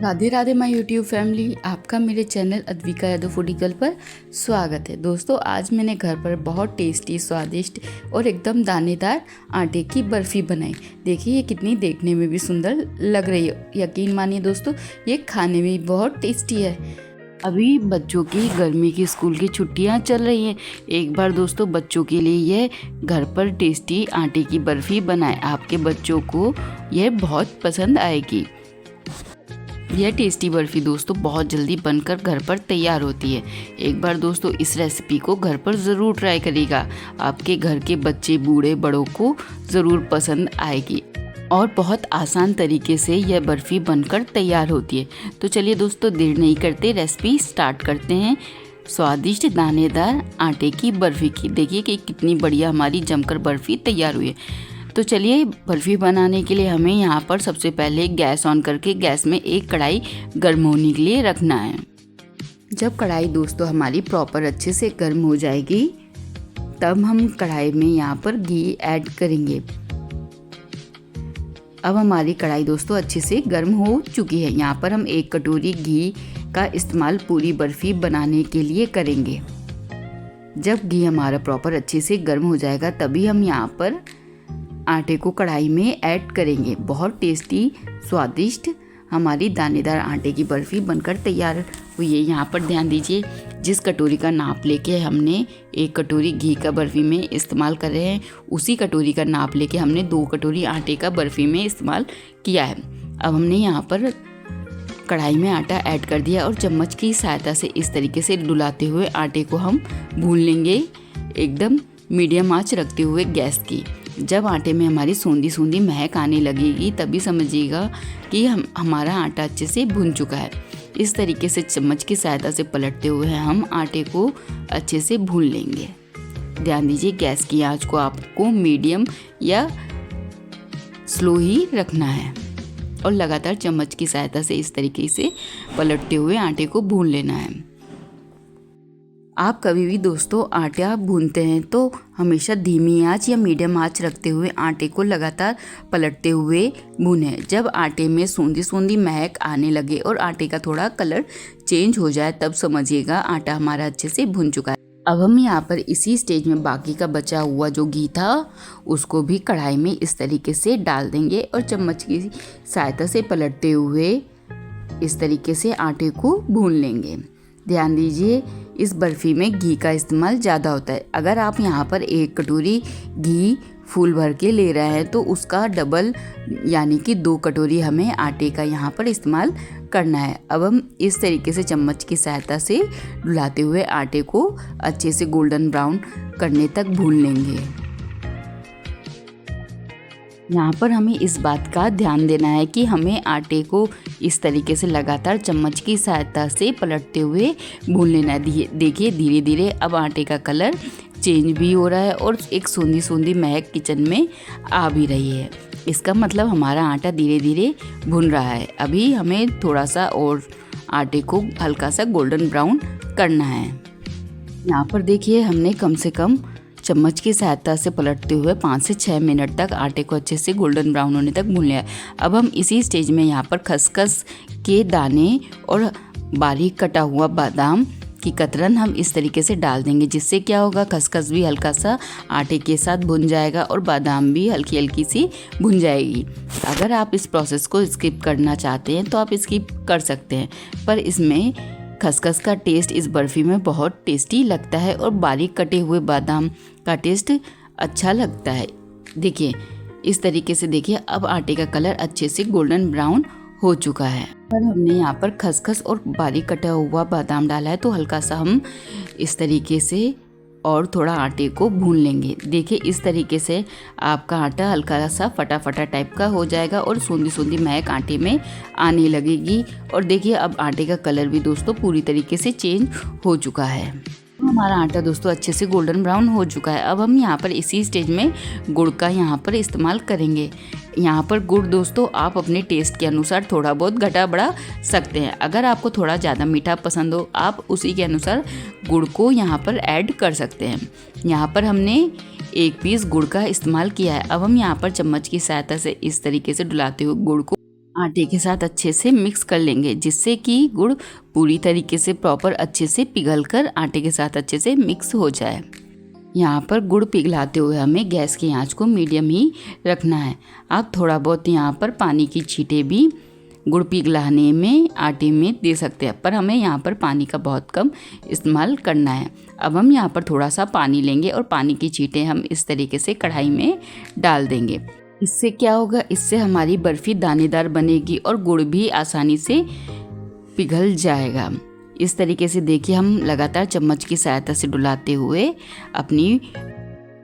Radhe Radhe my YouTube family, आपका मेरे channel Advika Yadav फूडिकल पर स्वागत है। दोस्तों, आज मैंने घर पर बहुत टेस्टी, स्वादिष्ट और एकदम दानेदार आटे की बर्फ़ी बनाई। देखिए ये कितनी देखने में भी सुंदर लग रही है। यकीन मानिए दोस्तों, ये खाने में भी बहुत टेस्टी है। अभी बच्चों की गर्मी की स्कूल की छुट्टियां चल रही हैं। एक बार दोस्तों बच्चों के लिए ये घर पर टेस्टी आटे की बर्फ़ी बनाएं। आपके बच्चों को यह बहुत पसंद आएगी। यह टेस्टी बर्फ़ी दोस्तों बहुत जल्दी बनकर घर पर तैयार होती है। एक बार दोस्तों इस रेसिपी को घर पर ज़रूर ट्राई करिएगा। आपके घर के बच्चे, बूढ़े, बड़ों को ज़रूर पसंद आएगी और बहुत आसान तरीके से यह बर्फ़ी बनकर तैयार होती है। तो चलिए दोस्तों, देर नहीं करते, रेसिपी स्टार्ट करते हैं। स्वादिष्ट दानेदार आटे की बर्फ़ी की देखिए कि कितनी बढ़िया हमारी जमकर बर्फ़ी तैयार हुई है। तो चलिए, बर्फ़ी बनाने के लिए हमें यहाँ पर सबसे पहले गैस ऑन करके गैस में एक कढ़ाई गर्म होने के लिए रखना है। जब कढ़ाई दोस्तों हमारी प्रॉपर अच्छे से गर्म हो जाएगी, तब हम कढ़ाई में यहाँ पर घी ऐड करेंगे। अब हमारी कढ़ाई दोस्तों अच्छे से गर्म हो चुकी है। यहाँ पर हम 1 कटोरी घी का इस्तेमाल पूरी बर्फ़ी बनाने के लिए करेंगे। जब घी हमारा प्रॉपर अच्छे से गर्म हो जाएगा, तभी हम यहाँ पर आटे को कढ़ाई में ऐड करेंगे। बहुत टेस्टी, स्वादिष्ट हमारी दानेदार आटे की बर्फ़ी बनकर तैयार हुई है। यहाँ पर ध्यान दीजिए, जिस कटोरी का नाप लेके हमने 1 कटोरी घी का बर्फ़ी में इस्तेमाल कर रहे हैं, उसी कटोरी का नाप लेके हमने 2 कटोरी आटे का बर्फ़ी में इस्तेमाल किया है। अब हमने यहाँ पर कढ़ाई में आटा ऐड कर दिया और चम्मच की सहायता से इस तरीके से डुलाते हुए आटे को हम भून लेंगे, एकदम मीडियम आंच रखते हुए गैस की। जब आटे में हमारी सूंधी सूंधी महक आने लगेगी, तभी समझिएगा कि हमारा आटा अच्छे से भुन चुका है। इस तरीके से चम्मच की सहायता से पलटते हुए हम आटे को अच्छे से भून लेंगे। ध्यान दीजिए, गैस की आंच को आपको मीडियम या स्लो ही रखना है और लगातार चम्मच की सहायता से इस तरीके से पलटते हुए आटे को भून लेना है। आप कभी भी दोस्तों आटा भूनते हैं तो हमेशा धीमी आंच या मीडियम आंच रखते हुए आटे को लगातार पलटते हुए भूनें। जब आटे में सूंधी सूंधी महक आने लगे और आटे का थोड़ा कलर चेंज हो जाए, तब समझिएगा आटा हमारा अच्छे से भुन चुका है। अब हम यहाँ पर इसी स्टेज में बाकी का बचा हुआ जो घी था उसको भी कढ़ाई में इस तरीके से डाल देंगे और चम्मच की सहायता से पलटते हुए इस तरीके से आटे को भून लेंगे। ध्यान दीजिए, इस बर्फ़ी में घी का इस्तेमाल ज़्यादा होता है। अगर आप यहाँ पर 1 कटोरी घी फुल भर के ले रहे हैं तो उसका डबल यानी कि 2 कटोरी हमें आटे का यहाँ पर इस्तेमाल करना है। अब हम इस तरीके से चम्मच की सहायता से डुलाते हुए आटे को अच्छे से गोल्डन ब्राउन करने तक भून लेंगे। यहाँ पर हमें इस बात का ध्यान देना है कि हमें आटे को इस तरीके से लगातार चम्मच की सहायता से पलटते हुए भून लेना है। देखिए धीरे धीरे अब आटे का कलर चेंज भी हो रहा है और एक सूंधी सूंधी महक किचन में आ भी रही है। इसका मतलब हमारा आटा धीरे धीरे भुन रहा है। अभी हमें थोड़ा सा और आटे को हल्का सा गोल्डन ब्राउन करना है। यहाँ पर देखिए, हमने कम से कम चम्मच की सहायता से पलटते हुए 5 से 6 मिनट तक आटे को अच्छे से गोल्डन ब्राउन होने तक भून लिया। अब हम इसी स्टेज में यहाँ पर खसखस के दाने और बारीक कटा हुआ बादाम की कतरन हम इस तरीके से डाल देंगे, जिससे क्या होगा, खसखस भी हल्का सा आटे के साथ भुन जाएगा और बादाम भी हल्की हल्की सी भुन जाएगी। अगर आप इस प्रोसेस को स्किप करना चाहते हैं तो आप स्किप कर सकते हैं, पर इसमें खसखस का टेस्ट इस बर्फ़ी में बहुत टेस्टी लगता है और बारीक कटे हुए बादाम का टेस्ट अच्छा लगता है। देखिए इस तरीके से, देखिए अब आटे का कलर अच्छे से गोल्डन ब्राउन हो चुका है। पर हमने यहाँ पर खसखस और बारीक कटा हुआ बादाम डाला है, तो हल्का सा हम इस तरीके से और थोड़ा आटे को भून लेंगे। देखिए इस तरीके से आपका आटा हल्का सा फटा फटा टाइप का हो जाएगा और सूंधी सूंधी महक आटे में आने लगेगी। और देखिए अब आटे का कलर भी दोस्तों पूरी तरीके से चेंज हो चुका है। हमारा आटा दोस्तों अच्छे से गोल्डन ब्राउन हो चुका है। अब हम यहाँ पर इसी स्टेज में गुड़ का यहाँ पर इस्तेमाल करेंगे। यहाँ पर गुड़ दोस्तों आप अपने टेस्ट के अनुसार थोड़ा बहुत घटा बढ़ा सकते हैं। अगर आपको थोड़ा ज़्यादा मीठा पसंद हो, आप उसी के अनुसार गुड़ को यहाँ पर ऐड कर सकते हैं। यहाँ पर हमने 1 पीस गुड़ का इस्तेमाल किया है। अब हम यहाँ पर चम्मच की सहायता से इस तरीके से डुलाते हुए गुड़ को आटे के साथ अच्छे से मिक्स कर लेंगे, जिससे कि गुड़ पूरी तरीके से प्रॉपर अच्छे से पिघलकर आटे के साथ अच्छे से मिक्स हो जाए। यहाँ पर गुड़ पिघलाते हुए हमें गैस की आंच को मीडियम ही रखना है। आप थोड़ा बहुत यहाँ पर पानी की छींटे भी गुड़ पिघलाने में आटे में दे सकते हैं, पर हमें यहाँ पर पानी का बहुत कम इस्तेमाल करना है। अब हम यहाँ पर थोड़ा सा पानी लेंगे और पानी की छींटे हम इस तरीके से कढ़ाई में डाल देंगे। इससे क्या होगा, इससे हमारी बर्फ़ी दानेदार बनेगी और गुड़ भी आसानी से पिघल जाएगा। इस तरीके से देखिए, हम लगातार चम्मच की सहायता से डुलाते हुए अपनी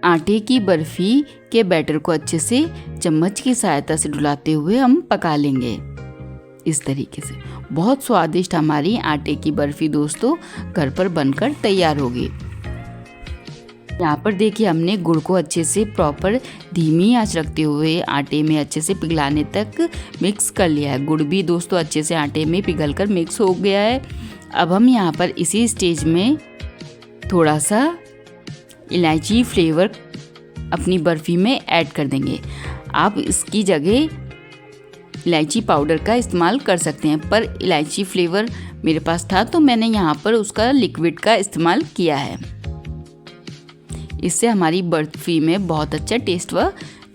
आटे की बर्फ़ी के बैटर को अच्छे से चम्मच की सहायता से डुलाते हुए हम पका लेंगे। इस तरीके से बहुत स्वादिष्ट हमारी आटे की बर्फ़ी दोस्तों घर पर बनकर तैयार होगी। यहाँ पर देखिए, हमने गुड़ को अच्छे से प्रॉपर धीमी आंच रखते हुए आटे में अच्छे से पिघलाने तक मिक्स कर लिया है। गुड़ भी दोस्तों अच्छे से आटे में पिघलकर मिक्स हो गया है। अब हम यहाँ पर इसी स्टेज में थोड़ा सा इलायची फ्लेवर अपनी बर्फ़ी में ऐड कर देंगे। आप इसकी जगह इलायची पाउडर का इस्तेमाल कर सकते हैं, पर इलायची फ्लेवर मेरे पास था तो मैंने यहाँ पर उसका लिक्विड का इस्तेमाल किया है। इससे हमारी बर्फ़ी में बहुत अच्छा टेस्ट व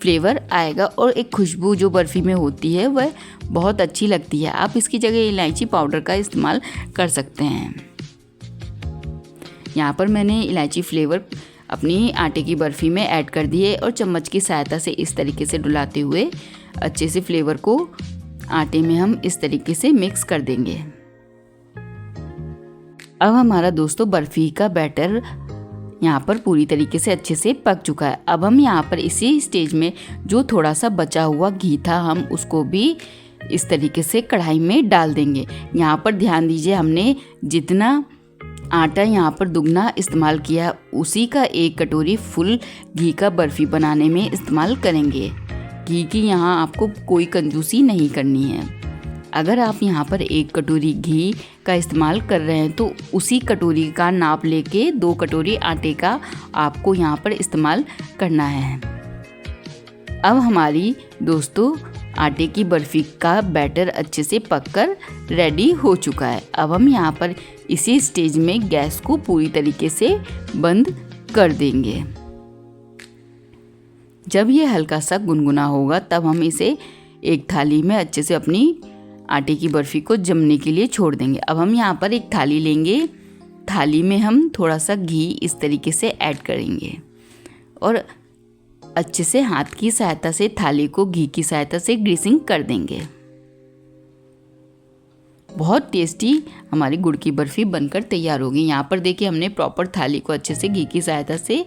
फ्लेवर आएगा और एक खुशबू जो बर्फ़ी में होती है वह बहुत अच्छी लगती है। आप इसकी जगह इलायची पाउडर का इस्तेमाल कर सकते हैं। यहाँ पर मैंने इलायची फ्लेवर अपनी आटे की बर्फ़ी में ऐड कर दिए और चम्मच की सहायता से इस तरीके से डुलाते हुए अच्छे से फ्लेवर को आटे में हम इस तरीके से मिक्स कर देंगे। अब हमारा दोस्तों बर्फ़ी का बैटर यहाँ पर पूरी तरीके से अच्छे से पक चुका है। अब हम यहाँ पर इसी स्टेज में जो थोड़ा सा बचा हुआ घी था हम उसको भी इस तरीके से कढ़ाई में डाल देंगे। यहाँ पर ध्यान दीजिए, हमने जितना आटा यहाँ पर दुगना इस्तेमाल किया उसी का 1 कटोरी फुल घी का बर्फ़ी बनाने में इस्तेमाल करेंगे। घी की यहाँ आपको कोई कंजूसी नहीं करनी है। अगर आप यहाँ पर 1 कटोरी घी का इस्तेमाल कर रहे हैं तो उसी कटोरी का नाप लेके 2 कटोरी आटे का आपको यहाँ पर इस्तेमाल करना है। अब हमारी दोस्तों आटे की बर्फ़ी का बैटर अच्छे से पककर रेडी हो चुका है। अब हम यहाँ पर इसी स्टेज में गैस को पूरी तरीके से बंद कर देंगे। जब ये हल्का सा गुनगुना होगा तब हम इसे एक थाली में अच्छे से अपनी आटे की बर्फ़ी को जमने के लिए छोड़ देंगे। अब हम यहाँ पर एक थाली लेंगे, थाली में हम थोड़ा सा घी इस तरीके से ऐड करेंगे और अच्छे से हाथ की सहायता से थाली को घी की सहायता से ग्रीसिंग कर देंगे। बहुत टेस्टी हमारी गुड़ की बर्फ़ी बनकर तैयार होगी। यहाँ पर देखिए, हमने प्रॉपर थाली को अच्छे से घी की सहायता से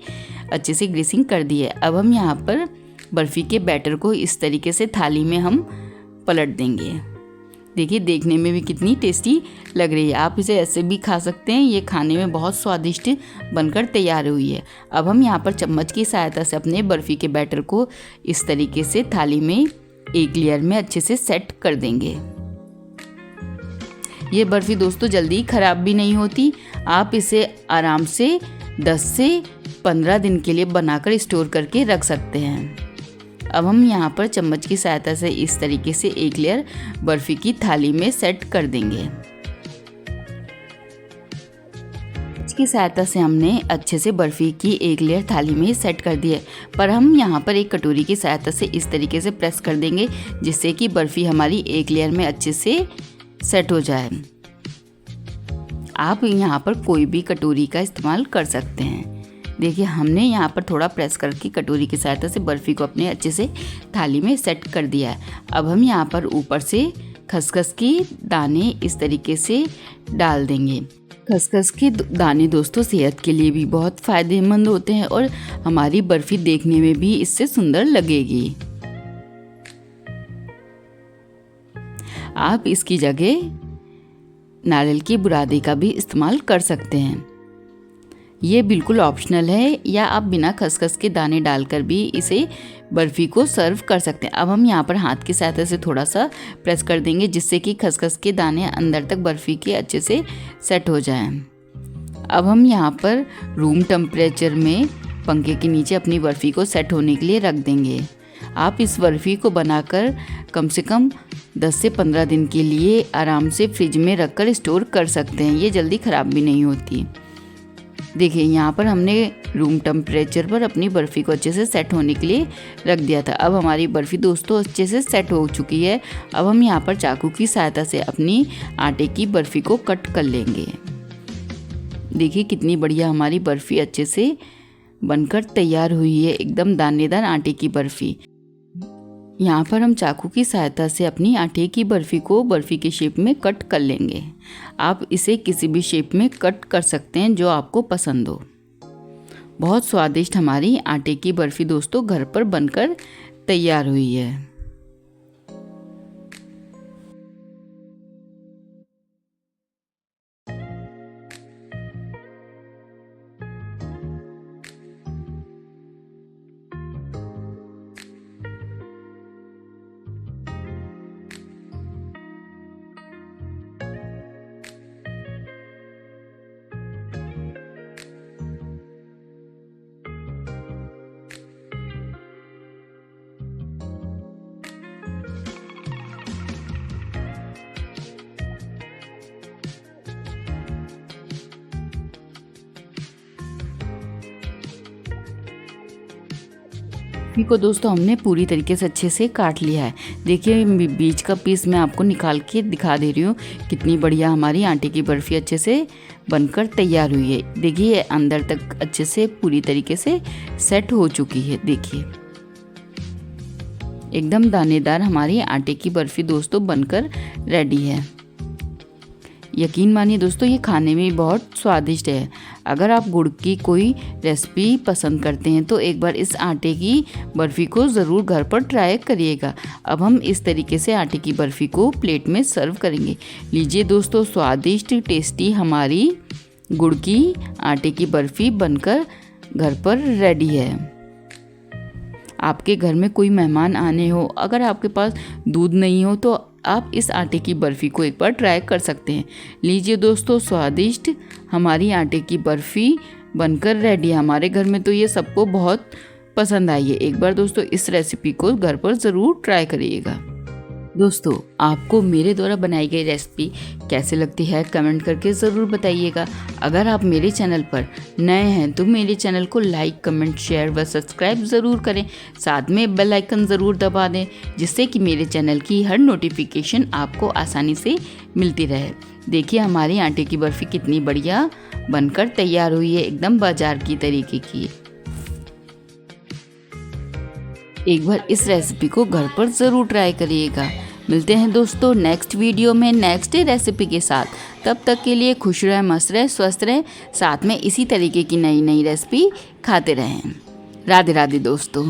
अच्छे से ग्रीसिंग कर दी है। अब हम यहाँ पर बर्फ़ी के बैटर को इस तरीके से थाली में हम पलट देंगे। देखिए, देखने में भी कितनी टेस्टी लग रही है। आप इसे ऐसे भी खा सकते हैं, ये खाने में बहुत स्वादिष्ट बनकर तैयार हुई है। अब हम यहाँ पर चम्मच की सहायता से अपने बर्फ़ी के बैटर को इस तरीके से थाली में एक लेयर में अच्छे से सेट कर देंगे। ये बर्फ़ी दोस्तों जल्दी ख़राब भी नहीं होती। आप इसे आराम से 10 से 15 दिन के लिए बनाकर स्टोर करके रख सकते हैं। अब हम यहाँ पर चम्मच की सहायता से इस तरीके से एक लेयर बर्फ़ी की थाली में सेट कर देंगे। इसकी सहायता से हमने अच्छे से बर्फ़ी की एक लेयर थाली में सेट कर दी है, पर हम यहाँ पर एक कटोरी की सहायता से इस तरीके से प्रेस कर देंगे जिससे कि बर्फ़ी हमारी एक लेयर में अच्छे से सेट हो जाए। आप यहाँ पर कोई भी कटोरी का इस्तेमाल कर सकते हैं। देखिए, हमने यहाँ पर थोड़ा प्रेस करके कटोरी की सहायता से बर्फ़ी को अपने अच्छे से थाली में सेट कर दिया है। अब हम यहाँ पर ऊपर से खसखस के दाने इस तरीके से डाल देंगे। खसखस के दाने दोस्तों सेहत के लिए भी बहुत फ़ायदेमंद होते हैं और हमारी बर्फ़ी देखने में भी इससे सुंदर लगेगी। आप इसकी जगह नारियल की बुरादी का भी इस्तेमाल कर सकते हैं। ये बिल्कुल ऑप्शनल है, या आप बिना खसखस के दाने डालकर भी इसे बर्फ़ी को सर्व कर सकते हैं। अब हम यहाँ पर हाथ की सहायता से थोड़ा सा प्रेस कर देंगे जिससे कि खसखस के दाने अंदर तक बर्फ़ी के अच्छे से सेट हो जाएं। अब हम यहाँ पर रूम टेम्परेचर में पंखे के नीचे अपनी बर्फ़ी को सेट होने के लिए रख देंगे। आप इस बर्फ़ी को बनाकर कम से कम 10 से 15 दिन के लिए आराम से फ्रिज में रखकर स्टोर कर सकते हैं। ये जल्दी ख़राब भी नहीं होती। देखिए यहाँ पर हमने रूम टेम्परेचर पर अपनी बर्फ़ी को अच्छे से सेट होने के लिए रख दिया था। अब हमारी बर्फ़ी दोस्तों अच्छे से सेट हो चुकी है। अब हम यहाँ पर चाकू की सहायता से अपनी आटे की बर्फ़ी को कट कर लेंगे। देखिए कितनी बढ़िया हमारी बर्फ़ी अच्छे से बनकर तैयार हुई है, एकदम दानेदार आटे की बर्फ़ी। यहाँ पर हम चाकू की सहायता से अपनी आटे की बर्फ़ी को बर्फ़ी के शेप में कट कर लेंगे। आप इसे किसी भी शेप में कट कर सकते हैं जो आपको पसंद हो। बहुत स्वादिष्ट हमारी आटे की बर्फ़ी दोस्तों घर पर बनकर तैयार हुई है। बर्फ़ी को दोस्तों हमने पूरी तरीके से अच्छे से काट लिया है। देखिए बीच का पीस मैं आपको निकाल के दिखा दे रही हूँ। कितनी बढ़िया हमारी आटे की बर्फ़ी अच्छे से बनकर तैयार हुई है। देखिए अंदर तक अच्छे से पूरी तरीके से सेट हो चुकी है। देखिए एकदम दानेदार हमारी आटे की बर्फ़ी दोस्तों बनकर रेडी है। यकीन मानिए दोस्तों ये खाने में बहुत स्वादिष्ट है। अगर आप गुड़ की कोई रेसिपी पसंद करते हैं तो एक बार इस आटे की बर्फ़ी को ज़रूर घर पर ट्राई करिएगा। अब हम इस तरीके से आटे की बर्फ़ी को प्लेट में सर्व करेंगे। लीजिए दोस्तों स्वादिष्ट टेस्टी हमारी गुड़ की आटे की बर्फ़ी बनकर घर पर रेडी है। आपके घर में कोई मेहमान आने हो, अगर आपके पास दूध नहीं हो तो आप इस आटे की बर्फ़ी को एक बार ट्राई कर सकते हैं। लीजिए दोस्तों स्वादिष्ट हमारी आटे की बर्फ़ी बनकर रेडी है। हमारे घर में तो ये सबको बहुत पसंद आई है। एक बार दोस्तों इस रेसिपी को घर पर ज़रूर ट्राई करिएगा। दोस्तों आपको मेरे द्वारा बनाई गई रेसिपी कैसे लगती है कमेंट करके ज़रूर बताइएगा। अगर आप मेरे चैनल पर नए हैं तो मेरे चैनल को लाइक कमेंट शेयर व सब्सक्राइब ज़रूर करें। साथ में बेल आइकन ज़रूर दबा दें जिससे कि मेरे चैनल की हर नोटिफिकेशन आपको आसानी से मिलती रहे। देखिए हमारी आटे की बर्फ़ी कितनी बढ़िया बनकर तैयार हुई है, एकदम बाजार की तरीके की। एक बार इस रेसिपी को घर पर ज़रूर ट्राई करिएगा। मिलते हैं दोस्तों नेक्स्ट वीडियो में नेक्स्ट रेसिपी के साथ। तब तक के लिए खुश रहें, मस्त रहें, स्वस्थ रहें, साथ में इसी तरीके की नई नई रेसिपी खाते रहें। राधे राधे दोस्तों।